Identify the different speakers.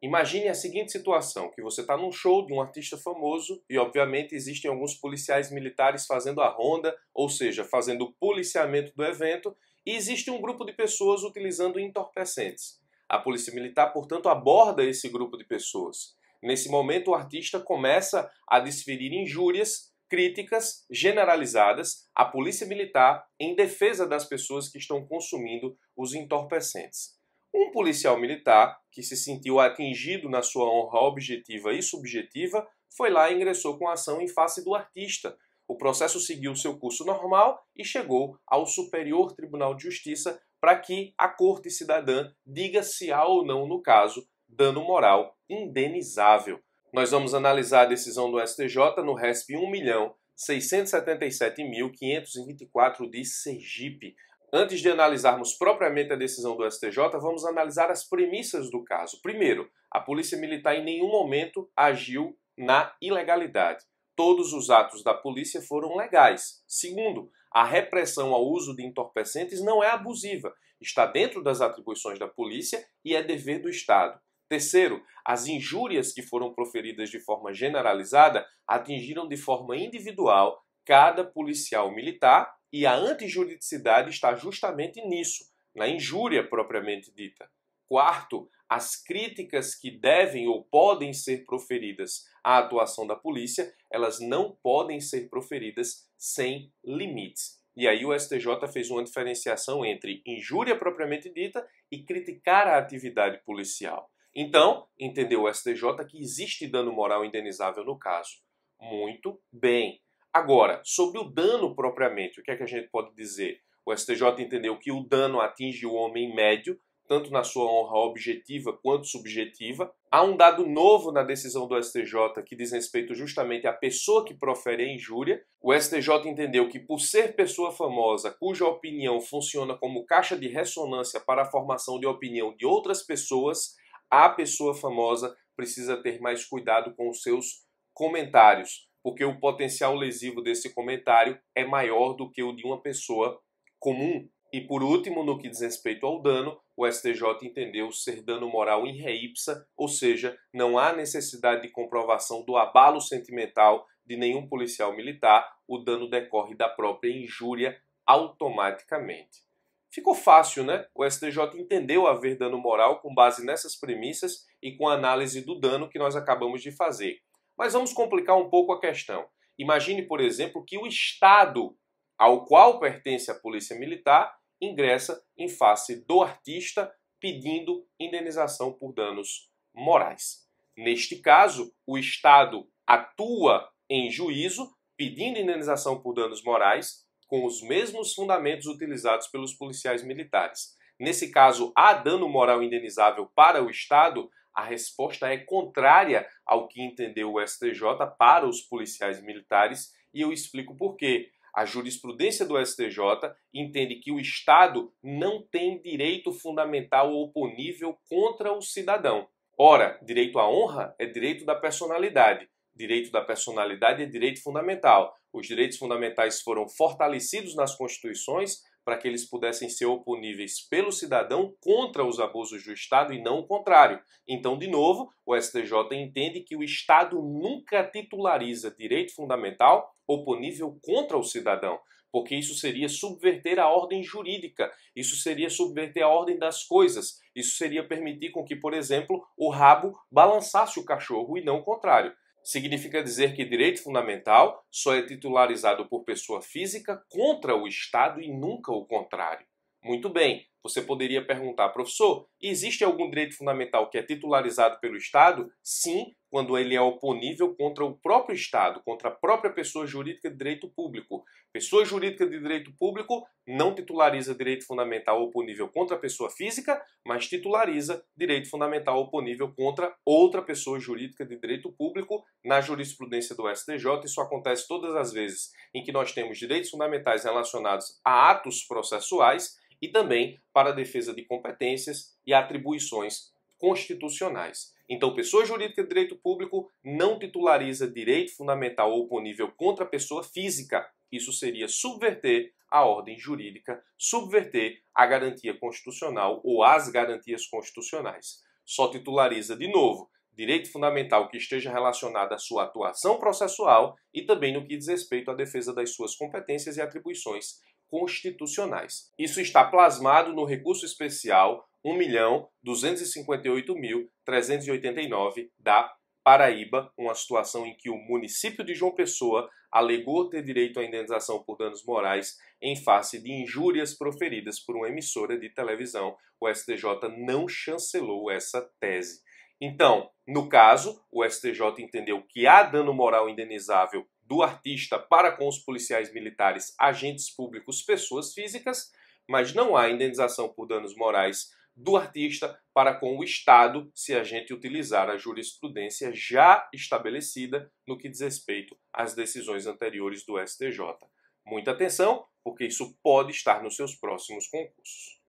Speaker 1: Imagine a seguinte situação, que você está num show de um artista famoso e obviamente existem alguns policiais militares fazendo a ronda, ou seja, fazendo o policiamento do evento, e existe um grupo de pessoas utilizando entorpecentes. A polícia militar, portanto, aborda esse grupo de pessoas. Nesse momento, o artista começa a desferir injúrias, críticas generalizadas à polícia militar em defesa das pessoas que estão consumindo os entorpecentes. Um policial militar, que se sentiu atingido na sua honra objetiva e subjetiva, foi lá e ingressou com a ação em face do artista. O processo seguiu seu curso normal e chegou ao Superior Tribunal de Justiça para que a Corte Cidadã diga se há ou não, no caso, dano moral indenizável. Nós vamos analisar a decisão do STJ no RESP 1.677.524 de Sergipe. Antes de analisarmos propriamente a decisão do STJ, vamos analisar as premissas do caso. Primeiro, a Polícia Militar em nenhum momento agiu na ilegalidade. Todos os atos da polícia foram legais. Segundo, a repressão ao uso de entorpecentes não é abusiva, está dentro das atribuições da polícia e é dever do Estado. Terceiro, as injúrias que foram proferidas de forma generalizada atingiram de forma individual cada policial militar e a antijuridicidade está justamente nisso, na injúria propriamente dita. Quarto, as críticas que devem ou podem ser proferidas à atuação da polícia, elas não podem ser proferidas sem limites. E aí o STJ fez uma diferenciação entre injúria propriamente dita e criticar a atividade policial. Então, entendeu o STJ que existe dano moral indenizável no caso. Muito bem. Agora, sobre o dano propriamente, o que é que a gente pode dizer? O STJ entendeu que o dano atinge o homem médio, tanto na sua honra objetiva quanto subjetiva. Há um dado novo na decisão do STJ que diz respeito justamente à pessoa que profere a injúria. O STJ entendeu que, por ser pessoa famosa, cuja opinião funciona como caixa de ressonância para a formação de opinião de outras pessoas, a pessoa famosa precisa ter mais cuidado com os seus comentários, porque o potencial lesivo desse comentário é maior do que o de uma pessoa comum. E por último, no que diz respeito ao dano, o STJ entendeu ser dano moral in re ipsa, ou seja, não há necessidade de comprovação do abalo sentimental de nenhum policial militar, o dano decorre da própria injúria automaticamente. Ficou fácil, né? O STJ entendeu haver dano moral com base nessas premissas e com a análise do dano que nós acabamos de fazer. Mas vamos complicar um pouco a questão. Imagine, por exemplo, que o Estado ao qual pertence a Polícia Militar ingressa em face do artista pedindo indenização por danos morais. Neste caso, o Estado atua em juízo pedindo indenização por danos morais com os mesmos fundamentos utilizados pelos policiais militares. Nesse caso, há dano moral indenizável para o Estado? A resposta é contrária ao que entendeu o STJ para os policiais militares e eu explico por quê. A jurisprudência do STJ entende que o Estado não tem direito fundamental oponível contra o cidadão. Ora, direito à honra é direito da personalidade. Direito da personalidade é direito fundamental. Os direitos fundamentais foram fortalecidos nas constituições para que eles pudessem ser oponíveis pelo cidadão contra os abusos do Estado e não o contrário. Então, de novo, o STJ entende que o Estado nunca titulariza direito fundamental oponível contra o cidadão, porque isso seria subverter a ordem jurídica, isso seria subverter a ordem das coisas, isso seria permitir com que, por exemplo, o rabo balançasse o cachorro e não o contrário. Significa dizer que direito fundamental só é titularizado por pessoa física contra o Estado e nunca o contrário. Muito bem, você poderia perguntar, professor, existe algum direito fundamental que é titularizado pelo Estado? Sim, quando ele é oponível contra o próprio Estado, contra a própria pessoa jurídica de direito público. Pessoa jurídica de direito público não titulariza direito fundamental oponível contra a pessoa física, mas titulariza direito fundamental oponível contra outra pessoa jurídica de direito público. Na jurisprudência do STJ, isso acontece todas as vezes em que nós temos direitos fundamentais relacionados a atos processuais e também para a defesa de competências e atribuições constitucionais. Então, pessoa jurídica de direito público não titulariza direito fundamental oponível contra a pessoa física. Isso seria subverter a ordem jurídica, subverter a garantia constitucional ou as garantias constitucionais. só titulariza de novo direito fundamental que esteja relacionado à sua atuação processual e também no que diz respeito à defesa das suas competências e atribuições constitucionais. Isso está plasmado no recurso especial 1.258.389 da Paraíba, uma situação em que o município de João Pessoa alegou ter direito à indenização por danos morais em face de injúrias proferidas por uma emissora de televisão. O STJ não chancelou essa tese. Então, no caso, o STJ entendeu que há dano moral indenizável do artista para com os policiais militares, agentes públicos, pessoas físicas, mas não há indenização por danos morais do artista para com o Estado se a gente utilizar a jurisprudência já estabelecida no que diz respeito às decisões anteriores do STJ. Muita atenção, porque isso pode estar nos seus próximos concursos.